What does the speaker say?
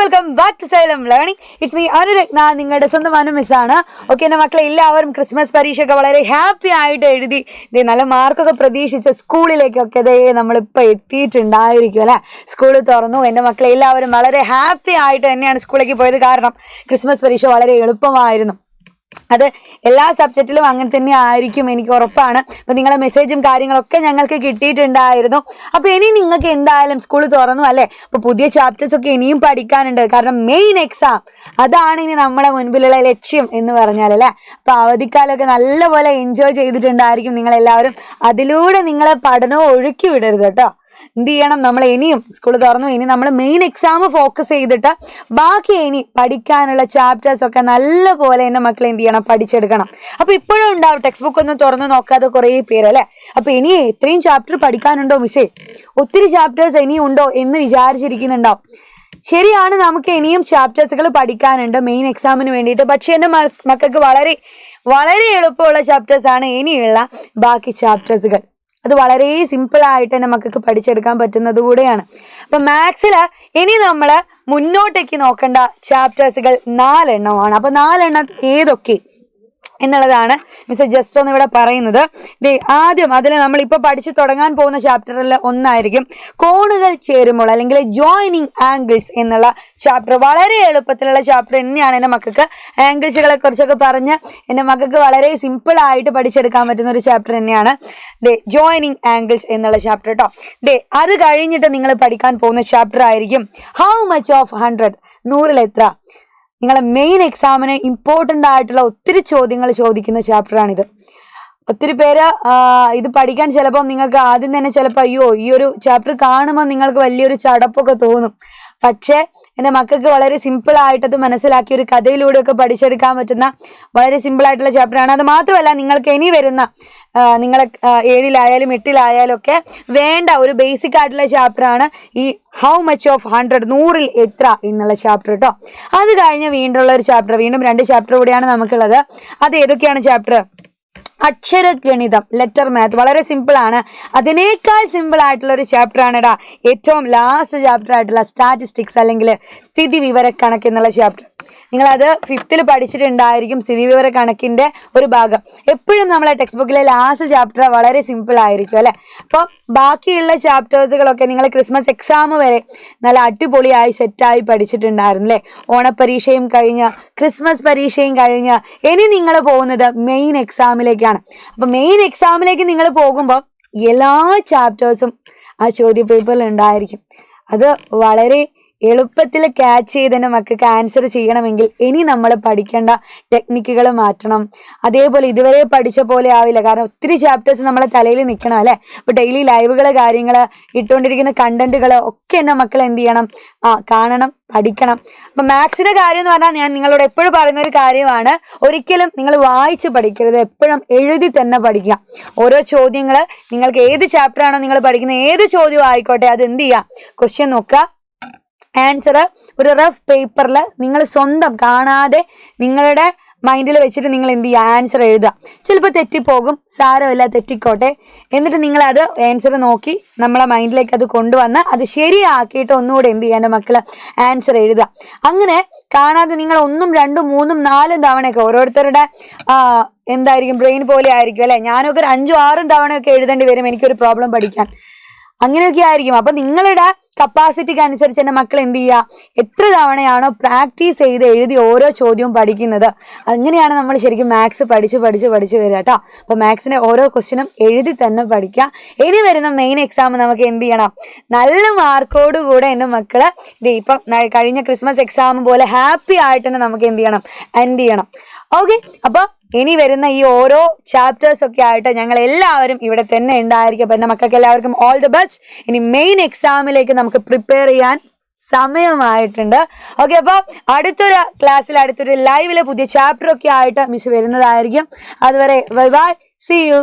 Welcome back to Xylem learning. It's me Anuratna, നിങ്ങളുടെ സ്വന്തം Anu മിസ്സാണ്. Okay, എൻ്റെ മക്കളെ എല്ലാവരും ക്രിസ്മസ് പരീക്ഷയൊക്കെ വളരെ ഹാപ്പി ആയിട്ട് എഴുതി നല്ല മാർക്കൊക്കെ പ്രതീക്ഷിച്ച് സ്കൂളിലേക്കൊക്കെ നമ്മളിപ്പോൾ എത്തിയിട്ടുണ്ടായിരിക്കും അല്ലേ. സ്കൂൾ തുറന്നു, എൻ്റെ മക്കളെ എല്ലാവരും വളരെ ഹാപ്പി ആയിട്ട് തന്നെയാണ് സ്കൂളിലേക്ക് പോയത്. കാരണം ക്രിസ്മസ് പരീക്ഷ വളരെ എളുപ്പമായിരുന്നു. അത് എല്ലാ സബ്ജക്റ്റിലും അങ്ങനെ തന്നെ ആയിരിക്കും, എനിക്ക് ഉറപ്പാണ്. അപ്പം നിങ്ങളെ മെസ്സേജും കാര്യങ്ങളൊക്കെ ഞങ്ങൾക്ക് കിട്ടിയിട്ടുണ്ടായിരുന്നു. അപ്പോൾ ഇനി നിങ്ങൾക്ക് എന്തായാലും സ്കൂൾ തുറന്നു അല്ലേ. അപ്പോൾ പുതിയ ചാപ്റ്റേഴ്സ് ഒക്കെ ഇനിയും പഠിക്കാനുണ്ട്. കാരണം മെയിൻ എക്സാം അതാണ് ഇനി നമ്മുടെ മുൻപിലുള്ള ലക്ഷ്യം എന്ന് പറഞ്ഞാൽ അല്ലേ. അപ്പോൾ അവധിക്കാലമൊക്കെ നല്ലപോലെ എൻജോയ് ചെയ്തിട്ടുണ്ടായിരിക്കും നിങ്ങളെല്ലാവരും. അതിലൂടെ നിങ്ങളെ പഠനവും ഒഴുക്കി വിടരുത് കേട്ടോ. എന്ത് ചെയ്യണം, നമ്മൾ ഇനിയും സ്കൂൾ തുറന്നു, ഇനി നമ്മൾ മെയിൻ എക്സാം ഫോക്കസ് ചെയ്തിട്ട് ബാക്കി ഇനി പഠിക്കാനുള്ള ചാപ്റ്റേഴ്സ് ഒക്കെ നല്ലപോലെ എൻ്റെ മക്കളെ എന്ത് ചെയ്യണം, പഠിച്ചെടുക്കണം. അപ്പോൾ ഇപ്പോഴും ഉണ്ടാവും ടെക്സ്റ്റ് ബുക്ക് ഒന്നും തുറന്നു നോക്കാതെ കുറേ പേരല്ലേ. അപ്പോൾ ഇനി ഇത്രയും ചാപ്റ്റർ പഠിക്കാനുണ്ടോ മിസ്സേ, ഒത്തിരി ചാപ്റ്റേഴ്സ് ഇനിയും ഉണ്ടോ എന്ന് വിചാരിച്ചിരിക്കുന്നുണ്ടാവും. ശരിയാണ്, നമുക്ക് ഇനിയും ചാപ്റ്റേഴ്സുകൾ പഠിക്കാനുണ്ട് മെയിൻ എക്സാമിന് വേണ്ടിയിട്ട്. പക്ഷേ എൻ്റെ മക്കൾക്ക് വളരെ വളരെ എളുപ്പമുള്ള ചാപ്റ്റേഴ്സാണ് ഇനിയുള്ള ബാക്കി ചാപ്റ്റേഴ്സുകൾ. അത് വളരെ സിമ്പിളായിട്ട് തന്നെ മക്കൾക്ക് പഠിച്ചെടുക്കാൻ പറ്റുന്നത് കൂടെയാണ്. അപ്പം മാത്സിൽ ഇനി നമ്മൾ മുന്നോട്ടേക്ക് നോക്കേണ്ട ചാപ്റ്റേഴ്സുകൾ 4 എണ്ണമാണ്. അപ്പം 4 എണ്ണം ഏതൊക്കെ എന്നുള്ളതാണ് മിസ് ജസ്റ്റ് ഒന്ന് ഇവിടെ പറയുന്നത്. ആദ്യം അതിൽ നമ്മളിപ്പോൾ പഠിച്ചു തുടങ്ങാൻ പോകുന്ന ചാപ്റ്ററിൽ ഒന്നായിരിക്കും കോണുകൾ ചേരുമ്പോൾ അല്ലെങ്കിൽ ജോയിനിങ് ആംഗിൾസ് എന്നുള്ള ചാപ്റ്റർ. വളരെ എളുപ്പത്തിലുള്ള ചാപ്റ്റർ തന്നെയാണ്. എൻ്റെ മക്കൾക്ക് ആംഗിൾസുകളെ കുറിച്ചൊക്കെ പറഞ്ഞ് എൻ്റെ മക്കൾക്ക് വളരെ സിമ്പിളായിട്ട് പഠിച്ചെടുക്കാൻ പറ്റുന്ന ഒരു ചാപ്റ്റർ തന്നെയാണ് ജോയിനിങ് ആംഗിൾസ് എന്നുള്ള ചാപ്റ്റർ കേട്ടോ. അത് കഴിഞ്ഞിട്ട് നിങ്ങൾ പഠിക്കാൻ പോകുന്ന ചാപ്റ്റർ ആയിരിക്കും ഹൗ മച്ച് ഓഫ് 100, 100ൽ എത്ര. നിങ്ങളെ മെയിൻ എക്സാമിന് ഇമ്പോർട്ടൻ്റ് ആയിട്ടുള്ള ഒത്തിരി ചോദ്യങ്ങൾ ചോദിക്കുന്ന ചാപ്റ്ററാണിത്. ഒത്തിരി പേര് ഇത് പഠിക്കാൻ ചിലപ്പോൾ നിങ്ങൾക്ക് ആദ്യം തന്നെ ചിലപ്പോൾ അയ്യോ ഈ ഒരു ചാപ്റ്റർ കാണുമ്പോൾ നിങ്ങൾക്ക് വലിയൊരു ചടപ്പൊക്കെ തോന്നും. പക്ഷേ എൻ്റെ മക്കൾക്ക് വളരെ സിമ്പിളായിട്ട് അത് മനസ്സിലാക്കി ഒരു കഥയിലൂടെയൊക്കെ പഠിച്ചെടുക്കാൻ പറ്റുന്ന വളരെ സിമ്പിളായിട്ടുള്ള ചാപ്റ്ററാണ്. അത് മാത്രമല്ല, നിങ്ങൾക്ക് ഇനി വരുന്ന നിങ്ങളെ 7ലായാലും 8ലായാലും ഒക്കെ വേണ്ട ഒരു ബേസിക് ആയിട്ടുള്ള ചാപ്റ്ററാണ് ഈ ഹൗ മച്ച് ഓഫ് 100, 100ൽ എത്ര എന്നുള്ള ചാപ്റ്റർ കേട്ടോ. അത് കഴിഞ്ഞ് വീണ്ടുള്ള ഒരു ചാപ്റ്റർ, വീണ്ടും 2 ചാപ്റ്റർ കൂടിയാണ് നമുക്കുള്ളത്. അത് ഏതൊക്കെയാണ് ചാപ്റ്റർ? അക്ഷരഗണിതം, letter math. വളരെ സിമ്പിളാണ്. അതിനേക്കാൾ സിമ്പിൾ ആയിട്ടുള്ള ഒരു ചാപ്റ്റർ ആണ് ഏറ്റവും ലാസ്റ്റ് ചാപ്റ്റർ ആയിട്ടുള്ള സ്റ്റാറ്റിസ്റ്റിക്സ് അല്ലെങ്കിൽ സ്ഥിതി വിവരക്കണക്ക് എന്നുള്ള ചാപ്റ്റർ. നിങ്ങളത് 5th പഠിച്ചിട്ടുണ്ടായിരിക്കും. സ്ഥിതി വിവര കണക്കിൻ്റെ ഒരു ഭാഗം. എപ്പോഴും നമ്മളെ ടെക്സ്റ്റ് ബുക്കിലെ ലാസ്റ്റ് ചാപ്റ്റർ വളരെ സിമ്പിൾ ആയിരിക്കും അല്ലേ. അപ്പോൾ ബാക്കിയുള്ള ചാപ്റ്റേഴ്സുകളൊക്കെ നിങ്ങൾ ക്രിസ്മസ് എക്സാം വരെ നല്ല അടിപൊളിയായി സെറ്റായി പഠിച്ചിട്ടുണ്ടായിരുന്നു അല്ലേ. ഓണപ്പരീക്ഷയും കഴിഞ്ഞ് ക്രിസ്മസ് പരീക്ഷയും കഴിഞ്ഞ് ഇനി നിങ്ങൾ പോകുന്നത് മെയിൻ എക്സാമിലേക്കാണ്. അപ്പം മെയിൻ എക്സാമിലേക്ക് നിങ്ങൾ പോകുമ്പോൾ എല്ലാ ചാപ്റ്റേഴ്സും ആ ചോദ്യ പേപ്പറിൽ ഉണ്ടായിരിക്കും. അത് വളരെ എളുപ്പത്തിൽ ക്യാച്ച് ചെയ്ത് തന്നെ മക്കൾക്ക് ആൻസർ ചെയ്യണമെങ്കിൽ ഇനി നമ്മൾ പഠിക്കേണ്ട ടെക്നിക്കുകൾ മാറ്റണം. അതേപോലെ ഇതുവരെ പഠിച്ച പോലെ ആവില്ല. കാരണം ഒത്തിരി ചാപ്റ്റേഴ്സ് നമ്മളെ തലയിൽ നിൽക്കണം അല്ലേ. അപ്പോൾ ഡെയിലി ലൈവുകൾ, കാര്യങ്ങൾ, ഇട്ടുകൊണ്ടിരിക്കുന്ന കണ്ടന്റുകൾ ഒക്കെ എൻ്റെ മക്കൾ എന്ത് ചെയ്യണം, കാണണം, പഠിക്കണം. അപ്പം മാത്സിൻ്റെ കാര്യം എന്ന് പറഞ്ഞാൽ ഞാൻ നിങ്ങളോട് എപ്പോഴും പറയുന്ന ഒരു കാര്യമാണ്, ഒരിക്കലും നിങ്ങൾ വായിച്ച് പഠിക്കരുത്, എപ്പോഴും എഴുതി തന്നെ പഠിക്കുക. ഓരോ ചോദ്യങ്ങൾ നിങ്ങൾക്ക് ഏത് ചാപ്റ്ററാണോ നിങ്ങൾ പഠിക്കുന്നത്, ഏത് ചോദ്യം ആയിക്കോട്ടെ, അത് എന്ത് ചെയ്യുക, ക്വസ്റ്റ്യൻ നോക്കുക, ആൻസർ ഒരു റഫ് പേപ്പറിൽ നിങ്ങൾ സ്വന്തം കാണാതെ നിങ്ങളുടെ മൈൻഡിൽ വെച്ചിട്ട് നിങ്ങൾ എന്ത് ചെയ്യുക, ആൻസർ എഴുതുക. ചിലപ്പോൾ തെറ്റിപ്പോകും, സാരമില്ല, തെറ്റിക്കോട്ടെ. എന്നിട്ട് നിങ്ങളത് ആൻസർ നോക്കി നമ്മളെ മൈൻഡിലേക്ക് അത് കൊണ്ടുവന്ന് അത് ശരിയാക്കിയിട്ട് ഒന്നുകൂടെ എന്ത് ചെയ്യുക, എൻ്റെ മക്കൾ ആൻസർ എഴുതുക. അങ്ങനെ കാണാതെ നിങ്ങൾ 1, 2, 3, 4 തവണയൊക്കെ ഓരോരുത്തരുടെ എന്തായിരിക്കും ബ്രെയിൻ പോലെ ആയിരിക്കും അല്ലേ. ഞാനൊക്കെ ഒരു 5, 6 തവണയൊക്കെ എഴുതേണ്ടി വരും എനിക്കൊരു പ്രോബ്ലം പഠിക്കാൻ. അങ്ങനെയൊക്കെ ആയിരിക്കും. അപ്പം നിങ്ങളുടെ കപ്പാസിറ്റിക്ക് അനുസരിച്ച് എൻ്റെ മക്കൾ എന്ത് ചെയ്യുക, എത്ര തവണയാണോ പ്രാക്ടീസ് ചെയ്ത് എഴുതി ഓരോ ചോദ്യവും പഠിക്കുന്നത്, അങ്ങനെയാണ് നമ്മൾ ശരിക്കും മാത്സ് പഠിച്ച് വരിക കേട്ടോ. അപ്പോൾ മാത്സിൻ്റെ ഓരോ ക്വസ്റ്റ്യനും എഴുതി തന്നെ പഠിക്കുക. ഇനി വരുന്ന മെയിൻ എക്സാം നമുക്ക് എന്ത് ചെയ്യണം, നല്ല മാർക്കോടുകൂടെ എൻ്റെ മക്കൾ ഇപ്പം കഴിഞ്ഞ ക്രിസ്മസ് എക്സാം പോലെ ഹാപ്പി ആയിട്ട് തന്നെ നമുക്ക് എന്ത് ചെയ്യണം, എൻഡ് ചെയ്യണം. ഓക്കെ, അപ്പോൾ ഇനി വരുന്ന ഈ ഓരോ ചാപ്റ്റേഴ്സ് ഒക്കെ ആയിട്ട് ഞങ്ങൾ എല്ലാവരും ഇവിടെ തന്നെ ഉണ്ടായിരിക്കും. അപ്പം എൻ്റെ മക്കൾക്ക് എല്ലാവർക്കും ഓൾ ദി ബെസ്റ്റ്. ഇനി മെയിൻ എക്സാമിലേക്ക് നമുക്ക് പ്രിപ്പയർ ചെയ്യാൻ സമയമായിട്ടുണ്ട്. ഓക്കെ, അപ്പോൾ അടുത്തൊരു ക്ലാസ്സിൽ, അടുത്തൊരു ലൈവില് പുതിയ ചാപ്റ്റർ ഒക്കെ ആയിട്ട് മിസ് വരുന്നതായിരിക്കും. അതുവരെ ബൈ ബൈ, സീ യു.